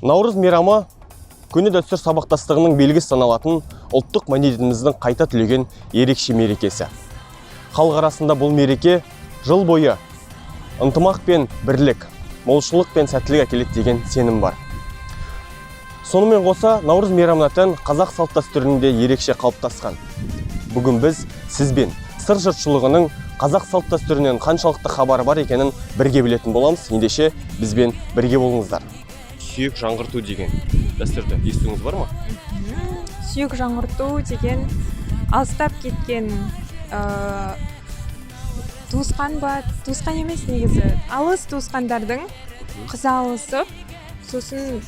Наурыз мейрамы көне дәстүр сабақтастығының белгісі саналатын ұлттық мәдениетіміздің қайта түлеген ерекше мерекесі. Халық арасында бұл мереке жыл бойы ынтымақ пен бірлік, молшылық пен сәттілік әкеледі деген сенім бар. Сонымен қоса, Наурыз мейрамына тән қазақ салт дәстүрінде ерекше қалыптасқан. Бүгін біз сізбен сыр жұртшылығының қазақ салт дәстүрінен қаншалықты хабары бар екенін бірге білетін боламыз. Ендеше бізбен бірге болыңыздар. Сүйек жаңғырту деген дәстүрді естуіңіз бар ма? Сүйек жаңғырту деген алыстап кеткен туысқан ба, туысқан емес негізі. Алыс туысқандардың қызы алысып, сосын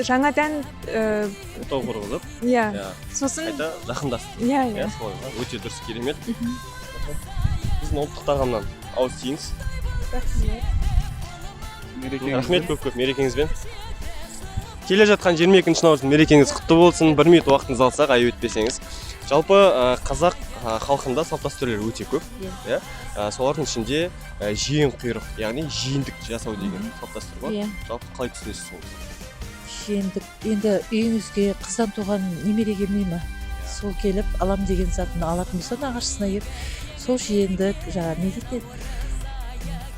жаңадан отау құрғызып, сосын қайта жақындасты. Өте дұрыс, керемет. Біздің ұлттық тағамнан ауыз тиіңіз. Рахмет көп мерекеңізбен. Келе жатқан 22 наурыздың мерекеңіз құтты болсын. 1 минут уақытыңыз алсақ, ай өтпесеңіз. Жалпы қазақ халқында салт дәстүрлер өте көп. Солардың ішінде жиен құйрық, яғни жиендік жасау деген салт дәстүр бар. Жалпы қалай түсінесіз соны? Жиендік, енді үйіңізге қыздан туған немере келмей ма? Сол келіп, алам деген затын алатын болса, нағашысына келіп, сол жиендік, не дейді?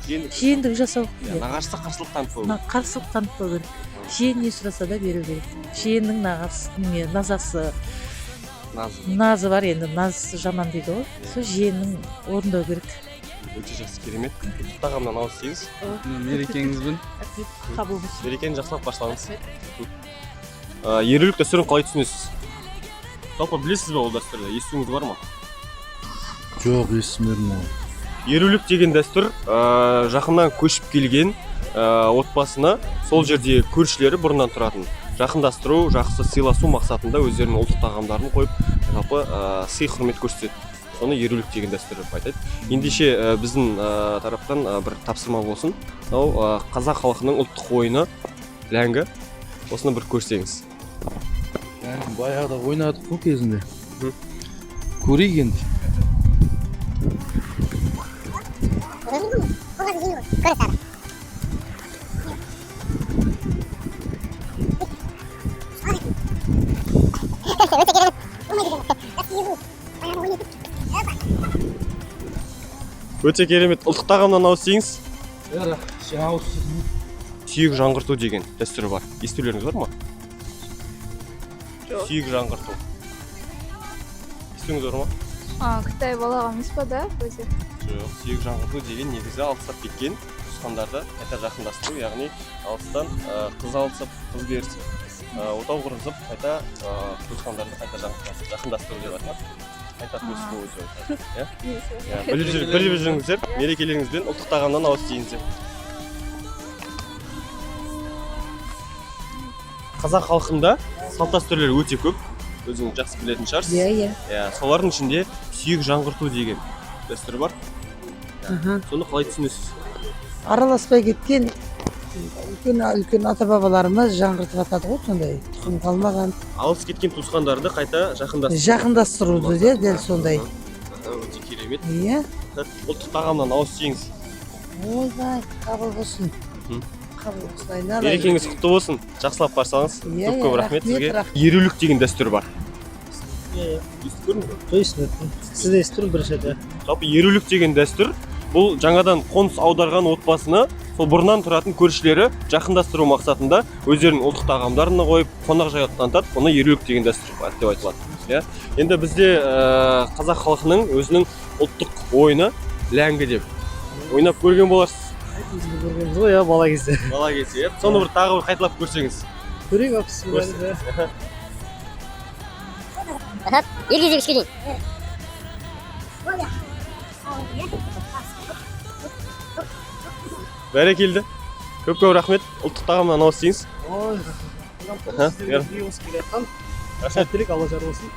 Жиендік жасау. Нағашысы қарсылық танытпау. Қарсылық танытпау керек. Жиен не сұраса да беру керек. Жиеннің назасы, назы бар, енді назы жаман дейді ғой. Сол жиеннің орындау керек. Өте жақсы, керемет. Тағамнан ауыз тиіңіз. Мерекеңізбен. Қабыл болсын. Мерекені жақсылап қарсылаңыз. Ерулік дәстүрін қалай түсінесіз? Жалпы білесіз бе ол дәстүрді? Естуіңіз бар ма? Жоқ, естімедім. Ерулік деген дәстүр жақыннан көшіп келген отбасына сол жерде көршілері бұрыннан тұратын жақындастыру, жақсы сыйласу мақсатында өздерінің ұлттық тағамдарын қойып, жалпы сый құрмет көрсетеді. Соны ерулік деген дәстүр деп айтады. Ендеше біздің тараптан бір тапсырма болсын. Қазақ халқының ұлттық ойыны ләңгі. Осыны бір көрсеңіз. Баяғыда ойнадық қой кезінде. Көрейік енді. Өте керемет. Ұлттық тағамнан ауыз тиіңіз. Ауыз Сүйек жаңғырту деген дәстүрі бар. Естулеріңіз бар ма? Сүйек жаңғырту. Естуіңіз бар ма? Қытай балаға емес па да өзі? Жоқ, сүйек жаңғырту деген негізі алыстап кеткен туысқандарды қайта жақындастыру, яғни алыстан қыз алысып, қыз берісіп, отау құрғызып, қайта туысқандарды қайта жақындастыру деп аталады. Қайта туысу өте. Біліп жүріңіздер, мерекелеріңізбен ұлттық тағамнан ауыз тиіңіздер. Қазақ халқында салт дәстүрлер өте көп. Өзіңіз жақсы білетін шығарсыз. Солардың ішінде сүйек жаңғырту деген дәстүр бар. Соны қалай түсінесіз? Араласпай кеткен үлкен ата-бабаларымыз жаңғыртып атады ғой, сондай тұқым қалмаған. Алыс кеткен туысқандарды қайта жақындастыруды де дәл сондай. Өте керемет. Ұлттық тағамнан ауыз тиіңіз. Ойбай, қабыл болсын. Мерекеңіз құтты болсын. Жақсылап қарсаңыз. Көп рахмет сізге. Ерулік деген дәстүр бар. Естіп көрдіңіз бе? Сізді естірім бірінші. Жалпы ерулік деген дәстүр бұл жаңадан қоныс аударған отбасыны сол бұрыннан тұратын көршілері жақындастыру мақсатында өздерінің ұлттық тағамдарын қойып, қонақжайлық танытады. Оны ерулік деген дәстүр деп айтылады. Енді бізде қазақ халқының өзінің ұлттық ойыны ләңгі деп. Ойнап көрген боларсыз. Көргенбіз ғой, бала кезде. Бала кезде. Соны бір тағы бір қайталап көрсеңіз. Көрейік апсыз. Елгезек ішке дейін. Бәрекелді. Көп рахмет. Ұлттық тағамнан ауыз тиіңіз. Сәттілік, Алла жар болсын.